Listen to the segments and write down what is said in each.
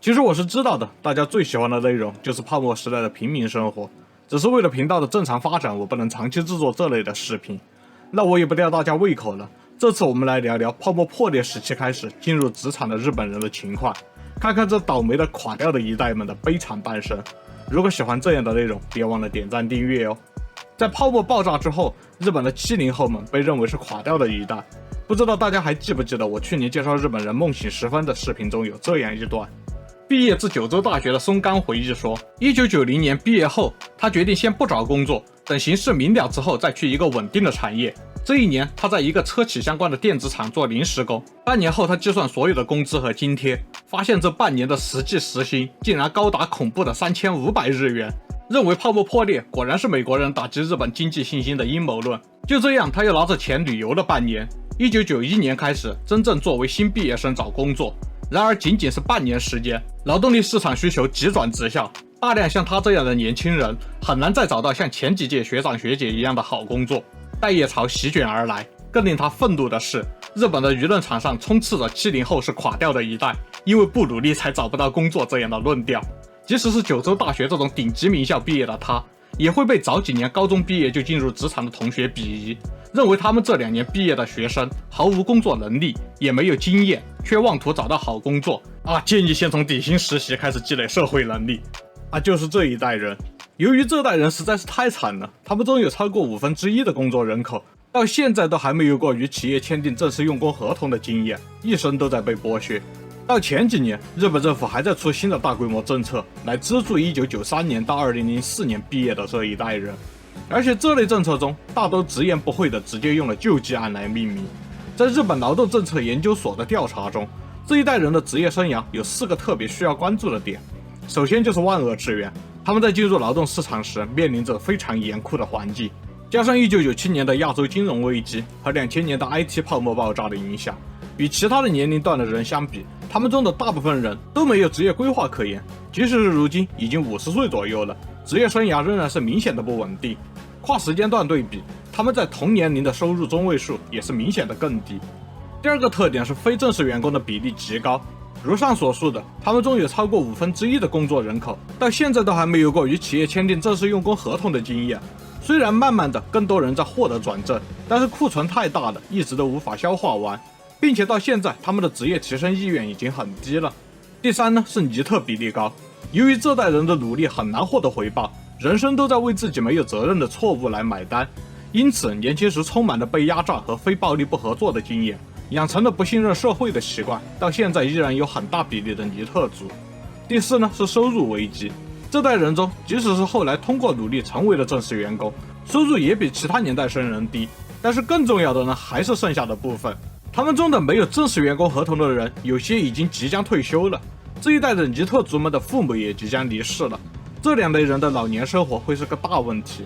其实我是知道的，大家最喜欢的内容就是泡沫时代的平民生活，只是为了频道的正常发展，我不能长期制作这类的视频。那我也不吊大家胃口了，这次我们来聊聊泡沫破裂时期开始进入职场的日本人的情况，看看这倒霉的垮掉的一代们的悲惨诞生。如果喜欢这样的内容，别忘了点赞订阅哦。在泡沫爆炸之后，日本的70后们被认为是垮掉的一代。不知道大家还记不记得我去年介绍日本人梦醒时分的视频中有这样一段。毕业自九州大学的松冈回忆说，1990年毕业后，他决定先不找工作，等形势明了之后再去一个稳定的产业。这一年，他在一个车企相关的电子厂做临时工。半年后，他计算所有的工资和津贴，发现这半年的实际时薪竟然高达恐怖的3500日元。认为泡沫破裂果然是美国人打击日本经济信心的阴谋论。就这样，他又拿着钱旅游了半年。1991年开始，真正作为新毕业生找工作。然而仅仅是半年时间，劳动力市场需求急转直下，大量像他这样的年轻人很难再找到像前几届学长学姐一样的好工作，待业潮席卷而来。更令他愤怒的是，日本的舆论场上充斥着70后是垮掉的一代，因为不努力才找不到工作这样的论调。即使是九州大学这种顶级名校毕业的他，也会被早几年高中毕业就进入职场的同学鄙夷，认为他们这2年毕业的学生毫无工作能力，也没有经验，却妄图找到好工作建议先从底薪实习开始积累社会能力就是这一代人。由于这代人实在是太惨了，他们中有超过1/5的工作人口到现在都还没有过与企业签订正式用工合同的经验，一生都在被剥削。到前几年，日本政府还在出新的大规模政策来资助1993年到2004年毕业的这一代人，而且这类政策中大都直言不讳地直接用了救济案来命名。在日本劳动政策研究所的调查中，这一代人的职业生涯有4个特别需要关注的点。首先就是万恶之源，他们在进入劳动市场时面临着非常严酷的环境，加上1997年的亚洲金融危机和2000年的 IT 泡沫爆炸的影响，与其他的年龄段的人相比，他们中的大部分人都没有职业规划可言，即使是如今已经50岁左右了，职业生涯仍然是明显的不稳定。跨时间段对比，他们在同年龄的收入中位数也是明显的更低。第二个特点是非正式员工的比例极高，如上所述的，他们中有超过1/5的工作人口到现在都还没有过与企业签订正式用工合同的经验。虽然慢慢的更多人在获得转正，但是库存太大了，一直都无法消化完，并且到现在他们的职业提升意愿已经很低了。第三呢是尼特比例高，由于这代人的努力很难获得回报，人生都在为自己没有责任的错误来买单，因此年轻时充满了被压榨和非暴力不合作的经验，养成了不信任社会的习惯，到现在依然有很大比例的尼特族。第四呢是收入危机，这代人中即使是后来通过努力成为了正式员工，收入也比其他年代生人低。但是更重要的呢还是剩下的部分，他们中的没有正式员工合同的人，有些已经即将退休了，这一代的尼特族们的父母也即将离世了，这2类人的老年生活会是个大问题。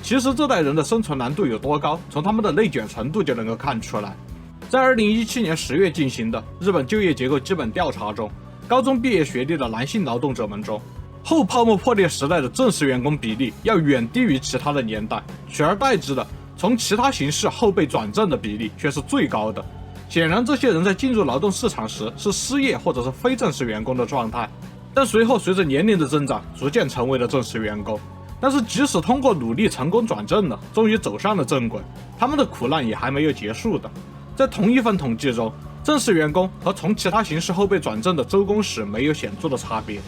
其实这代人的生存难度有多高，从他们的内卷程度就能够看出来。在2017年10月进行的日本就业结构基本调查中，高中毕业学历的男性劳动者们中，后泡沫破裂时代的正式员工比例要远低于其他的年代，取而代之的从其他形式后被转正的比例却是最高的。显然这些人在进入劳动市场时是失业或者是非正式员工的状态，但随后随着年龄的增长逐渐成为了正式员工。但是即使通过努力成功转正了，终于走上了正轨，他们的苦难也还没有结束的。在同一份统计中，正式员工和从其他形式后被转正的周工时没有显著的差别。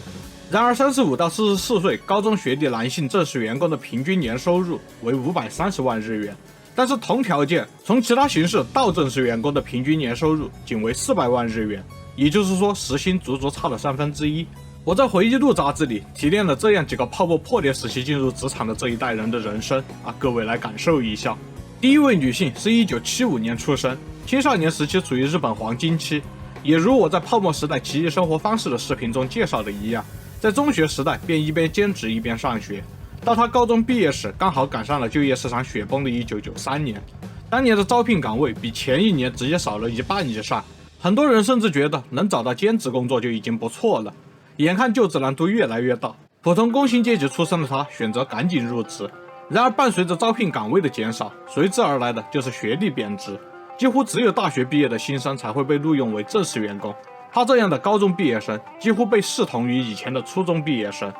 然而35到44岁高中学历男性正式员工的平均年收入为530万日元，但是同条件从其他形式到正式员工的平均年收入仅为400万日元，也就是说时薪足足差了1/3。我在回忆录杂志里提炼了这样几个泡沫破裂时期进入职场的这一代人的人生各位来感受一下。第一位女性是1975年出生，青少年时期处于日本黄金期，也如我在泡沫时代奇异生活方式的视频中介绍的一样，在中学时代便一边兼职一边上学，到他高中毕业时刚好赶上了就业市场雪崩的1993年，当年的招聘岗位比前一年直接少了1半以上，很多人甚至觉得能找到兼职工作就已经不错了。眼看就职难度越来越大，普通工薪阶级出身的他选择赶紧入职。然而伴随着招聘岗位的减少，随之而来的就是学历贬值，几乎只有大学毕业的新生才会被录用为正式员工，他这样的高中毕业生几乎被视同于以前的初中毕业生。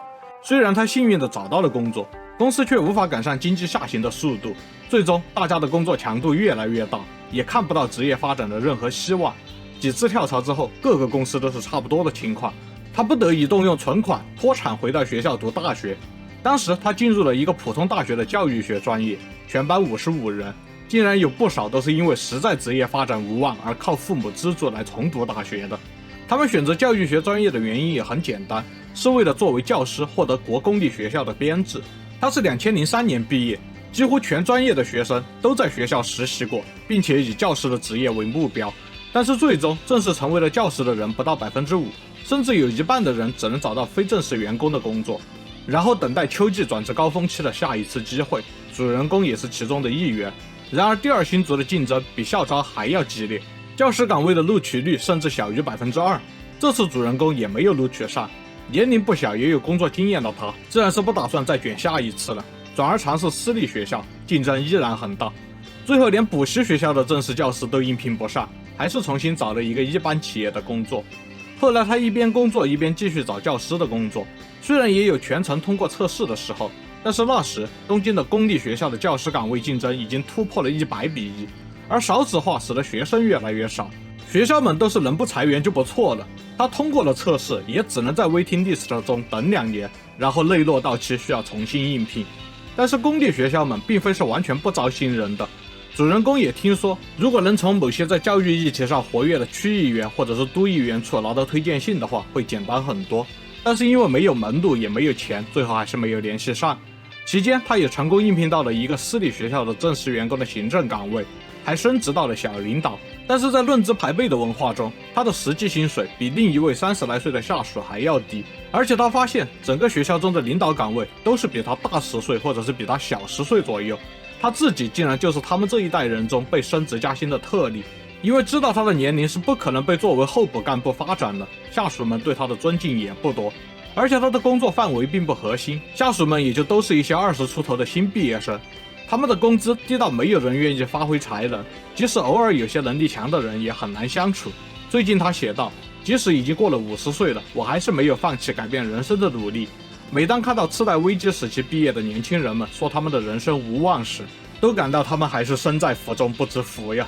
虽然他幸运地找到了工作，公司却无法赶上经济下行的速度，最终大家的工作强度越来越大，也看不到职业发展的任何希望。几次跳槽之后，各个公司都是差不多的情况，他不得已动用存款脱产回到学校读大学。当时他进入了一个普通大学的教育学专业，全班55人，竟然有不少都是因为实在职业发展无望而靠父母资助来重读大学的。他们选择教育学专业的原因也很简单，是为了作为教师获得国公立学校的编制。他是2003年毕业，几乎全专业的学生都在学校实习过，并且以教师的职业为目标。但是最终正式成为了教师的人不到5%，甚至有一半的人只能找到非正式员工的工作，然后等待秋季转职高峰期的下一次机会。主人公也是其中的一员。然而第二新族的竞争比校招还要激烈，教师岗位的录取率甚至小于2%。这次主人公也没有录取上，年龄不小也有工作经验的他自然是不打算再卷下一次了，转而尝试私立学校，竞争依然很大。最后连补习学校的正式教师都应聘不上，还是重新找了一个一般企业的工作。后来他一边工作一边继续找教师的工作，虽然也有全程通过测试的时候，但是那时东京的公立学校的教师岗位竞争已经突破了100:1，而少子化使得学生越来越少，学校们都是能不裁员就不错了。他通过了测试，也只能在 waiting list 中等2年，然后内落到期需要重新应聘。但是公立学校们并非是完全不招新人的，主人公也听说，如果能从某些在教育议题上活跃的区议员或者是都议员处拿到推荐信的话，会简单很多。但是因为没有门路也没有钱，最后还是没有联系上。期间他也成功应聘到了一个私立学校的正式员工的行政岗位，还升职到了小领导。但是在论资排辈的文化中，他的实际薪水比另一位30来岁的下属还要低，而且他发现整个学校中的领导岗位都是比他大10岁或者是比他小10岁左右，他自己竟然就是他们这一代人中被升职加薪的特例。因为知道他的年龄是不可能被作为候补干部发展的，下属们对他的尊敬也不多，而且他的工作范围并不核心，下属们也就都是一些20出头的新毕业生，他们的工资低到没有人愿意发挥才能，即使偶尔有些能力强的人也很难相处。最近他写道，即使已经过了50岁了，我还是没有放弃改变人生的努力。每当看到次贷危机时期毕业的年轻人们说他们的人生无望时，都感到他们还是身在福中不知福呀。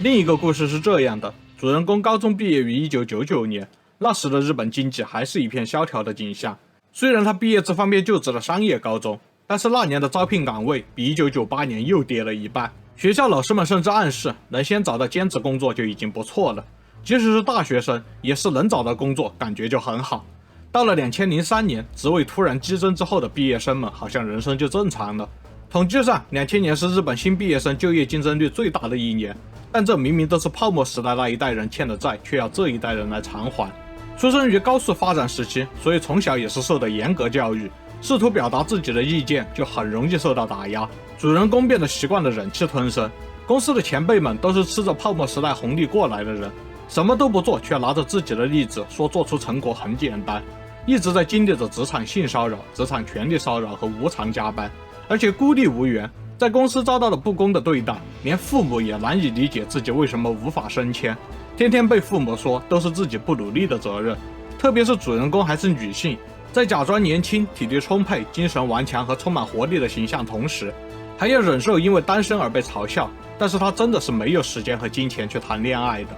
另一个故事是这样的，主人公高中毕业于1999年，那时的日本经济还是一片萧条的景象。虽然他毕业这方面就职了商业高中，但是那年的招聘岗位比1998年又跌了一半。学校老师们甚至暗示，能先找到兼职工作就已经不错了，即使是大学生也是能找到工作感觉就很好。到了2003年，职位突然激增之后的毕业生们好像人生就正常了。统计上，2000年是日本新毕业生就业竞争率最大的一年，但这明明都是泡沫时代那一代人欠的债，却要这一代人来偿还。出生于高速发展时期，所以从小也是受的严格教育，试图表达自己的意见就很容易受到打压。主人公变得习惯了忍气吞声，公司的前辈们都是吃着泡沫时代红利过来的人，什么都不做，却拿着自己的例子说做出成果很简单，一直在经历着职场性骚扰、职场权力骚扰和无偿加班，而且孤立无援，在公司遭到了不公的对待，连父母也难以理解自己为什么无法升迁，天天被父母说都是自己不努力的责任。特别是主人公还是女性，在假装年轻、体力充沛、精神顽强和充满活力的形象同时，还要忍受因为单身而被嘲笑，但是她真的是没有时间和金钱去谈恋爱的。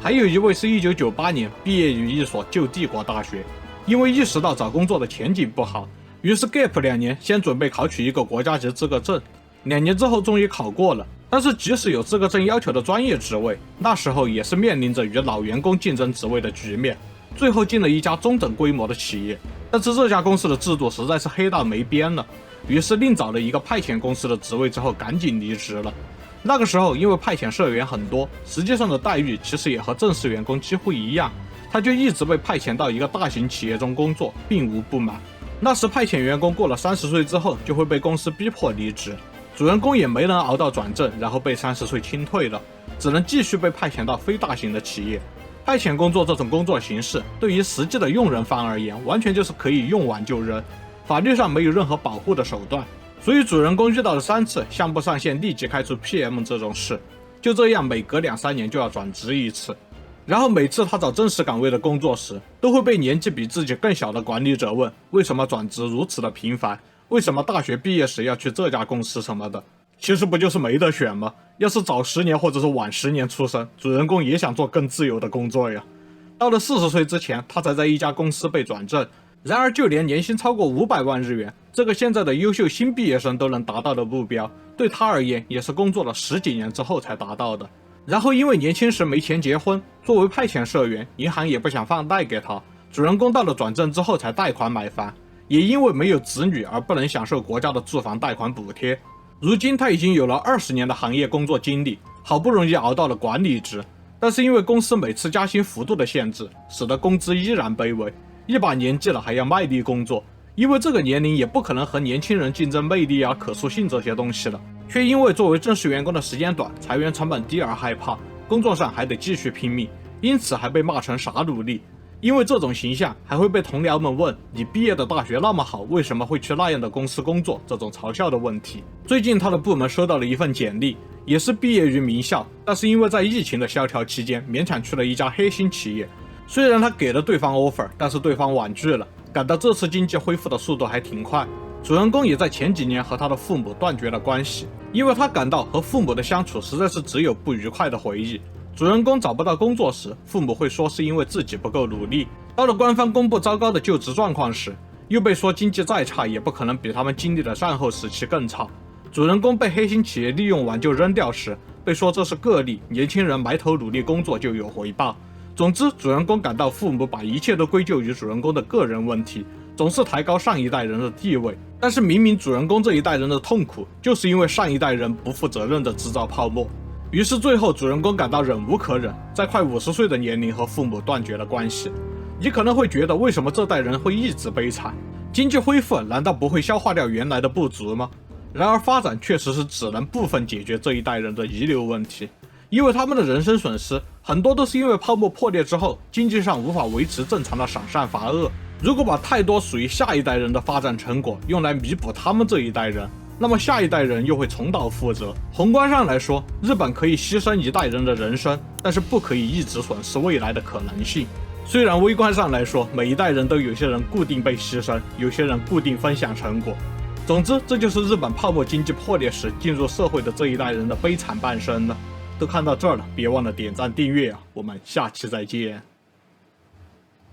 还有一位是1998年毕业于一所旧帝国大学，因为意识到找工作的前景不好，于是 gap 2年，先准备考取一个国家级资格证，2年之后终于考过了。但是即使有资格证要求的专业职位，那时候也是面临着与老员工竞争职位的局面。最后进了一家中等规模的企业，但是这家公司的制度实在是黑到没边了，于是另找了一个派遣公司的职位之后赶紧离职了。那个时候因为派遣社员很多，实际上的待遇其实也和正式员工几乎一样，他就一直被派遣到一个大型企业中工作，并无不满。那时派遣员工过了30岁之后就会被公司逼迫离职，主人公也没能熬到转正，然后被30岁清退了，只能继续被派遣到非大型的企业。派遣工作这种工作形式对于实际的用人方而言，完全就是可以用完就扔，法律上没有任何保护的手段，所以主人公遇到了3次项目上线立即开除 PM 这种事，就这样每隔2-3年就要转职一次。然后每次他找正式岗位的工作时，都会被年纪比自己更小的管理者问为什么转职如此的频繁，为什么大学毕业时要去这家公司什么的。其实不就是没得选吗？要是早10年或者是晚10年出生，主人公也想做更自由的工作呀。到了40岁之前，他才在一家公司被转正。然而就连年薪超过500万日元，这个现在的优秀新毕业生都能达到的目标，对他而言也是工作了10几年之后才达到的。然后因为年轻时没钱结婚，作为派遣社员，银行也不想放贷给他，主人公到了转正之后才贷款买房，也因为没有子女而不能享受国家的住房贷款补贴。如今他已经有了20年的行业工作经历，好不容易熬到了管理职，但是因为公司每次加薪幅度的限制，使得工资依然卑微，一把年纪了还要卖力工作，因为这个年龄也不可能和年轻人竞争魅力啊、可塑性这些东西了，却因为作为正式员工的时间短，裁员成本低而害怕，工作上还得继续拼命，因此还被骂成傻努力。因为这种形象，还会被同僚们问你毕业的大学那么好，为什么会去那样的公司工作，这种嘲笑的问题。最近他的部门收到了一份简历，也是毕业于名校，但是因为在疫情的萧条期间，勉强去了一家黑心企业。虽然他给了对方 offer， 但是对方婉拒了，感到这次经济恢复的速度还挺快。主人公也在前几年和他的父母断绝了关系，因为他感到和父母的相处实在是只有不愉快的回忆。主人公找不到工作时，父母会说是因为自己不够努力；到了官方公布糟糕的就职状况时，又被说经济再差也不可能比他们经历的战后时期更差。主人公被黑心企业利用完就扔掉时，被说这是个例，年轻人埋头努力工作就有回报。总之，主人公感到父母把一切都归咎于主人公的个人问题，总是抬高上一代人的地位。但是明明主人公这一代人的痛苦，就是因为上一代人不负责任的制造泡沫。于是最后主人公感到忍无可忍，在快50岁的年龄和父母断绝了关系。你可能会觉得为什么这代人会一直悲惨？经济恢复难道不会消化掉原来的不足吗？然而发展确实是只能部分解决这一代人的遗留问题，因为他们的人生损失很多都是因为泡沫破裂之后，经济上无法维持正常的赏善罚恶。如果把太多属于下一代人的发展成果用来弥补他们这一代人，那么下一代人又会重蹈覆辙。宏观上来说，日本可以牺牲一代人的人生，但是不可以一直损失未来的可能性。虽然微观上来说，每一代人都有些人固定被牺牲，有些人固定分享成果。总之，这就是日本泡沫经济破裂时进入社会的这一代人的悲惨半生了。都看到这儿了，别忘了点赞订阅啊！我们下期再见。